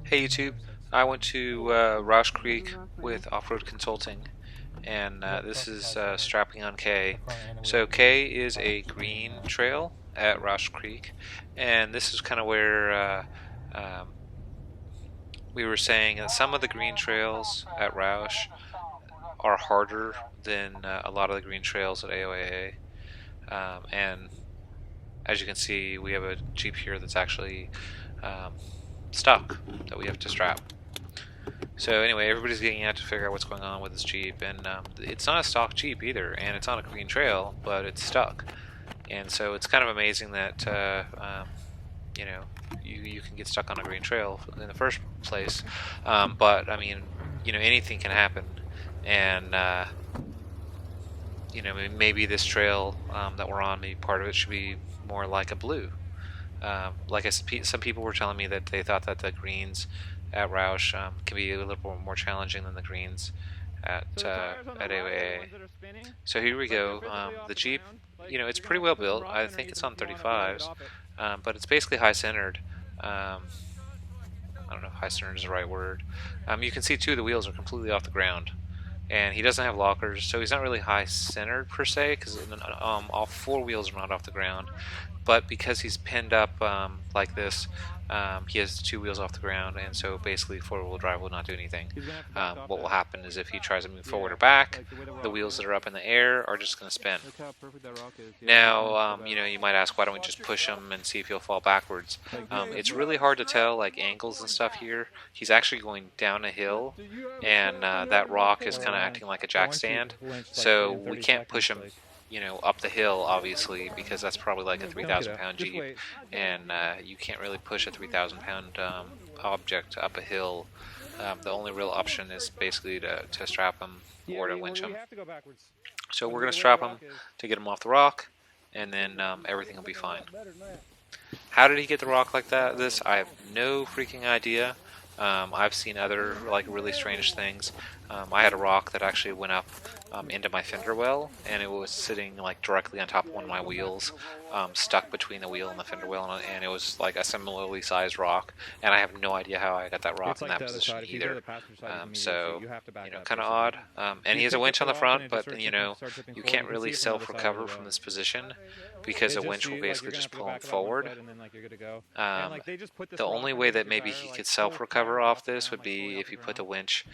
Hey YouTube, I went to Rausch Creek with Off-Road Consulting, and this is strapping on K. So K is a green trail at Rausch Creek, and this is kind of where we were saying that some of the green trails at Rausch are harder than a lot of the green trails at AOAA, and as you can see, we have a Jeep here that's actually um, stuck that we have to strap. So anyway, everybody's getting out to figure out what's going on with this Jeep, and it's not a stock Jeep either, and it's on a green trail, but it's stuck. And so it's kind of amazing that you know you can get stuck on a green trail in the first place. But I mean, anything can happen, and maybe this trail that we're on, maybe part of it should be more like a blue. Like I said, some people were telling me that they thought that the greens at Rausch can be a little more challenging than the greens at AOA. So here we go. The Jeep, it's pretty well built. I think it's on 35s, but it's basically high-centered. I don't know if high-centered is the right word. You can see two of the wheels are completely off the ground. And he doesn't have lockers, so he's not really high-centered per se, because all four wheels are not off the ground. But because he's pinned up like this, he has two wheels off the ground, and so basically four-wheel drive will not do anything. What will happen is if he tries to move forward or back, the wheels that are up in the air are just going to spin. Now, you might ask, why don't we just push him and see if he'll fall backwards? It's really hard to tell, like angles and stuff here. He's actually going down a hill, and that rock is kind of acting like a jack stand, so we can't push him up the hill, obviously, because that's probably like a 3,000-pound Jeep, and you can't really push a 3,000-pound object up a hill. The only real option is basically to strap him or to winch him. So we're going to strap him to get him off the rock, and then everything will be fine. How did he get the rock like that? I have no freaking idea. I've seen other really strange things. I had a rock that actually went up into my fender well, and it was sitting directly on top of one of my wheels, stuck between the wheel and the fender well, and it was like a similarly sized rock, and I have no idea how I got that rock in that position either. So kind of odd. And he has a winch on the front, but you can't really self-recover from this position because a winch will basically just pull him forward. The only way that maybe he could self-recover off this would be if he put the winch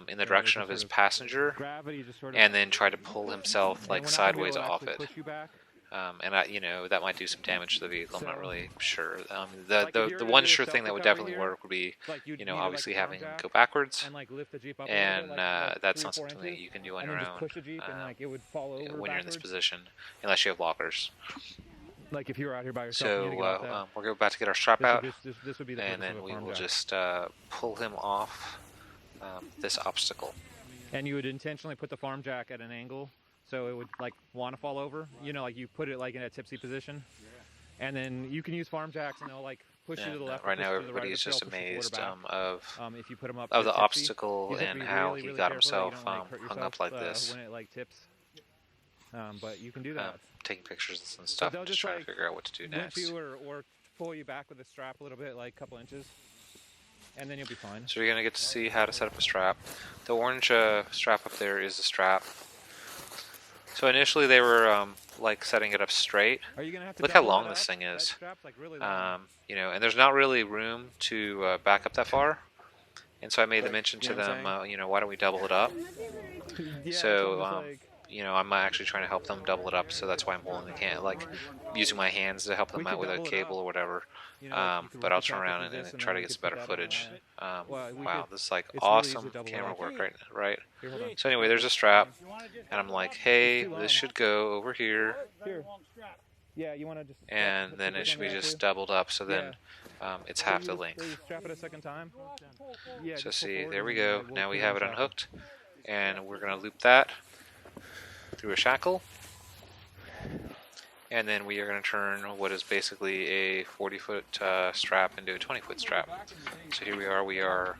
in the direction of his passenger and then try to pull himself sideways off it. And that might do some damage to the vehicle. I'm not really sure. The one sure thing that would definitely work would be, obviously having him go backwards, and that's not something that you can do on your own when you're in this position, unless you have lockers. Like if you were out here by yourself. So we're about to get our strap out, and then we will just pull him off this obstacle. And you would intentionally put the farm jack at an angle so it would want to fall over. You put it in a tipsy position, and then you can use farm jacks and they'll push you to the left. Right now, everybody is just amazed if you put them up of the obstacle and how he got himself hung up like this. When it tips. But you can do that. Taking pictures and stuff, just trying to figure out what to do next. Or pull you back with the strap a little bit, a couple inches, and then you'll be fine. So you're going to get to see how to set up a strap. The orange strap up there is the strap. So initially they were setting it up straight. Look how long this thing is. And there's not really room to back up that far. And so I made the mention to them, why don't we double it up? So I'm actually trying to help them double it up, so that's why I'm holding the can, using my hands to help them out with a cable or whatever. But I'll turn around and try to get some better footage. Wow, this is awesome camera work, right? So anyway, there's a strap, and I'm like, hey, this should go over here, and then it should be just doubled up, so then it's half the length. So see, there we go. Now we have it unhooked, and we're going to loop that through a shackle, and then we are going to turn what is basically a 40-foot strap into a 20-foot strap. So here we are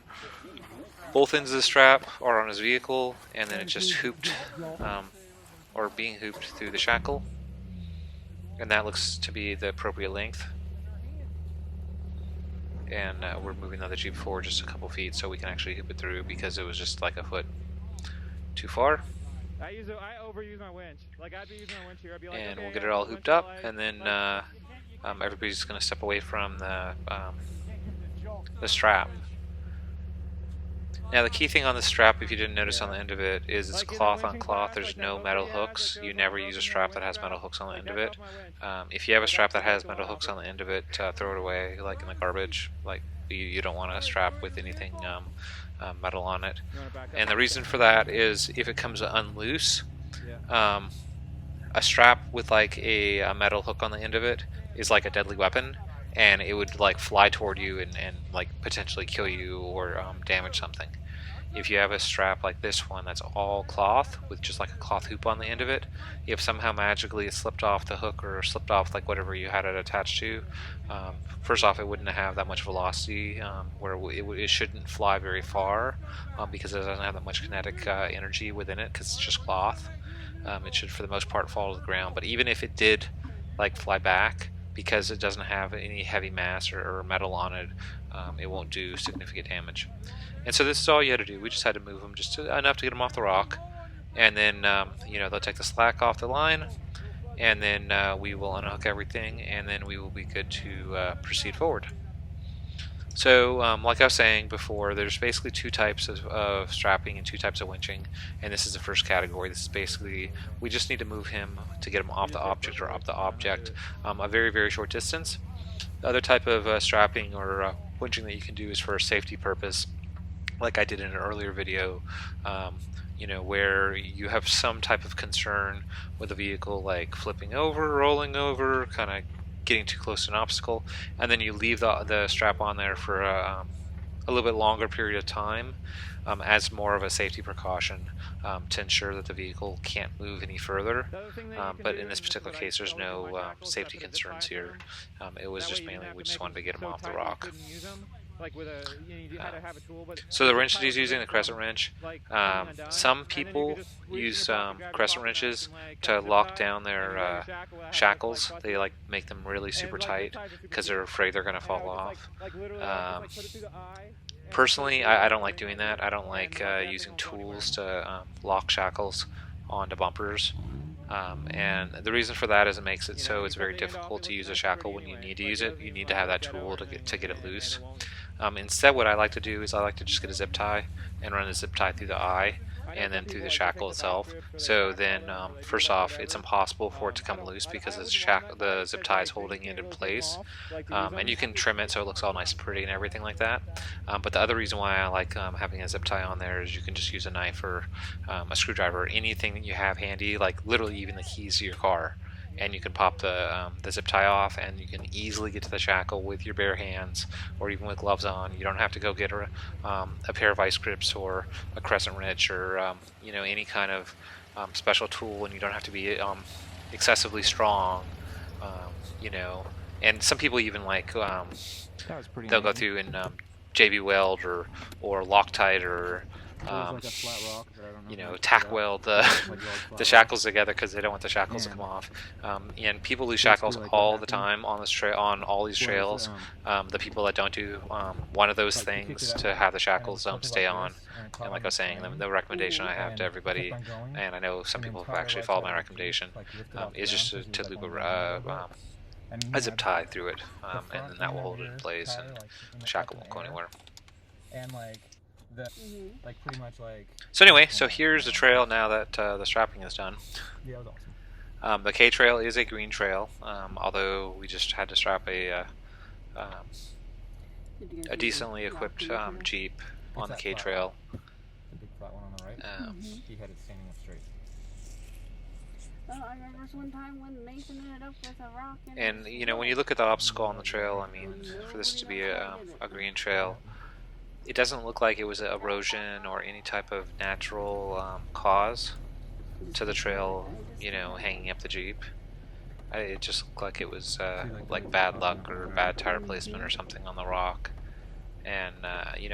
both ends of the strap are on his vehicle, and then it's just hooped or being hooped through the shackle, and that looks to be the appropriate length. and we're moving the other Jeep forward just a couple feet so we can actually hoop it through because it was just like a foot too far. I overuse my winch. Like I'd be using my winch here. I'd be like, And okay, we'll get it all hooped up, and then everybody's going to step away from the strap. Now the key thing on the strap, if you didn't notice on the end of it, is it's cloth on cloth. There's no metal hooks. You never use a strap that has metal hooks on the end of it. If you have a strap that has metal hooks on the end of it, throw it away, like in the garbage. Like you don't want a strap with anything metal on it. And the reason for that is if it comes unloose, a strap with like a metal hook on the end of it is like a deadly weapon, and it would like fly toward you and like potentially kill you or damage something. If you have a strap like this one that's all cloth with just like a cloth hoop on the end of it, if somehow magically it slipped off the hook or slipped off like whatever you had it attached to, first off it wouldn't have that much velocity where it shouldn't fly very far because it doesn't have that much kinetic energy within it because it's just cloth. It should for the most part fall to the ground, but even if it did like fly back, because it doesn't have any heavy mass or metal on it, it won't do significant damage. And so this is all you had to do. We just had to move them just enough to get them off the rock, and then they'll take the slack off the line, and then we will unhook everything, and then we will be good to proceed forward. So, like I was saying before, there's basically two types of strapping and two types of winching, and this is the first category. This is basically, we just need to move him to get him off the object or up the object a very, very short distance. The other type of strapping or winching that you can do is for a safety purpose, like I did in an earlier video, where you have some type of concern with the vehicle, like flipping over, rolling over, kind of getting too close to an obstacle, and then you leave the strap on there for a little bit longer period of time as more of a safety precaution to ensure that the vehicle can't move any further. But in this particular case, there's no safety concerns here. It was just mainly we just wanted to get them off the rock. So the wrench that he's using, the crescent wrench, some people use crescent wrenches to lock down their shackles. They like make them really super tight because they're afraid they're going to fall off. Personally, I don't like doing that. I don't like using tools to lock shackles onto bumpers. And the reason for that is it makes it so it's very difficult to use a shackle when you need to use it. You need to have that tool to get it loose. Instead, what I like to do is I like to just get a zip tie and run a zip tie through the eye and then through the shackle itself. So then, first off, it's impossible for it to come loose because the zip tie is holding it in place. And you can trim it so it looks all nice and pretty and everything like that. But the other reason why I like having a zip tie on there is you can just use a knife or a screwdriver or anything that you have handy, like literally even the keys to your car. And you can pop the zip tie off, and you can easily get to the shackle with your bare hands, or even with gloves on. You don't have to go get a pair of vice grips or a crescent wrench or any kind of special tool, and you don't have to be excessively strong. And some people even like they'll go through and JB weld or Loctite or tack weld the shackles together because they don't want the shackles to come off. And people lose shackles all the time on this on all these trails. The people that don't do one of those things to have the shackles stay on. And like I was saying, the recommendation I have to everybody, and I know some people have actually followed my recommendation, is just to loop a zip tie through it, and then that will hold it in place, and the shackle won't go anywhere. And pretty much So anyway, so here's the trail now that the strapping is done. Yeah, that was awesome. The K trail is a green trail, although we just had to strap a decently equipped Jeep on the K trail. The big flat one on the right. He had it standing up straight. Well, I remember one time when Nathan ended up with a rock. And when you look at the obstacle on the trail, I mean, for this to be a green trail, it doesn't look like it was erosion or any type of natural cause to the trail, hanging up the Jeep. It just looked like it was like bad luck or bad tire placement or something on the rock. And,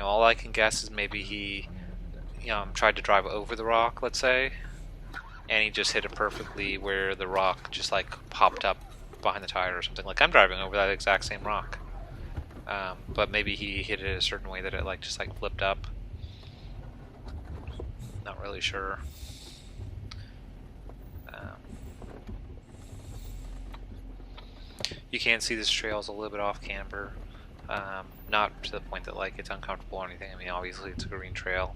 all I can guess is maybe he tried to drive over the rock, let's say, and he just hit it perfectly where the rock just like popped up behind the tire or something. Like I'm driving over that exact same rock. but maybe he hit it a certain way that it like just like flipped up. Not really sure. You can see this trail is a little bit off camber. Not to the point that like it's uncomfortable or anything. I mean, obviously it's a green trail.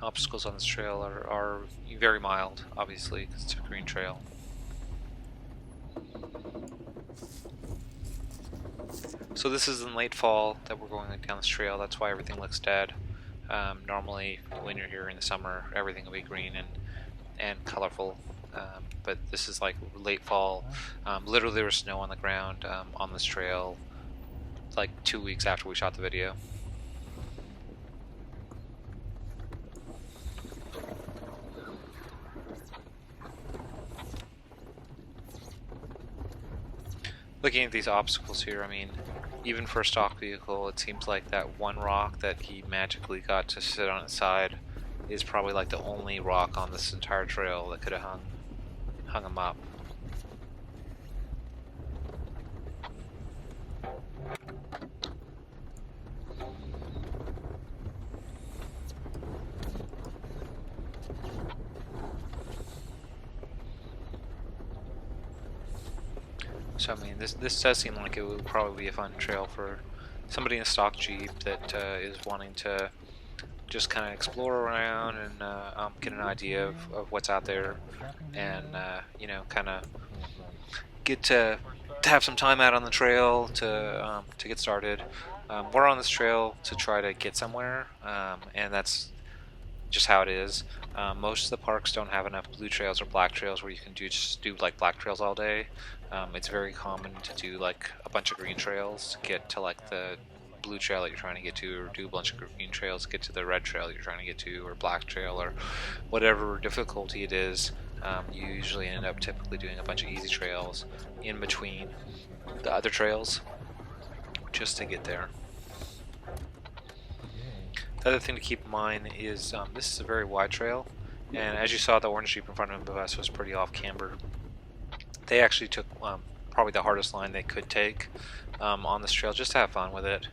Obstacles on this trail are very mild, obviously, because it's a green trail. So this is in late fall that we're going down this trail. That's why everything looks dead. Normally, when you're here in the summer, everything will be green and colorful. But this is like late fall. Literally, there was snow on the ground on this trail like 2 weeks after we shot the video. Looking at these obstacles here, I mean, even for a stock vehicle, it seems like that one rock that he magically got to sit on its side is probably like the only rock on this entire trail that could have hung him up. So I mean, this does seem like it would probably be a fun trail for somebody in a stock Jeep that is wanting to just kind of explore around and get an idea of what's out there, and you know, kind of get to have some time out on the trail to get started. We're on this trail to try to get somewhere, and that's just how it is. Most of the parks don't have enough blue trails or black trails where you can just do like black trails all day. It's very common to do like a bunch of green trails to get to like the blue trail that you're trying to get to, or do a bunch of green trails to get to the red trail that you're trying to get to, or black trail, or whatever difficulty it is. You usually end up typically doing a bunch of easy trails in between the other trails just to get there. The other thing to keep in mind is this is a very wide trail, and as you saw, the orange Jeep in front of us was pretty off camber. They actually took probably the hardest line they could take on this trail just to have fun with it.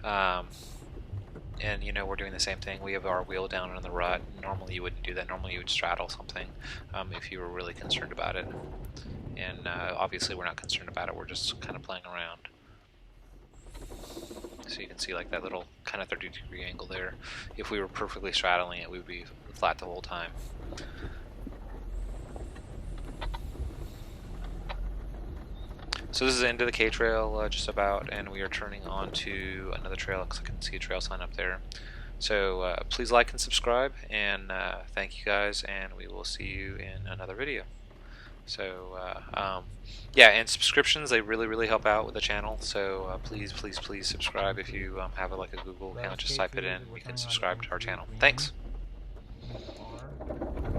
And you know, we're doing the same thing. We have our wheel down in the rut. Normally you wouldn't do that. Normally you would straddle something if you were really concerned about it. And obviously we're not concerned about it. We're just kind of playing around. So you can see like that little kind of 30-degree angle there. If we were perfectly straddling it, we would be flat the whole time. So this is the end of the K-Trail just about, and we are turning on to another trail because I can see a trail sign up there. So please like and subscribe, and thank you guys, and we will see you in another video. So yeah, and subscriptions, they really help out with the channel, so please subscribe. If you have like a Google account, just type it in, you can subscribe to our channel. Thanks.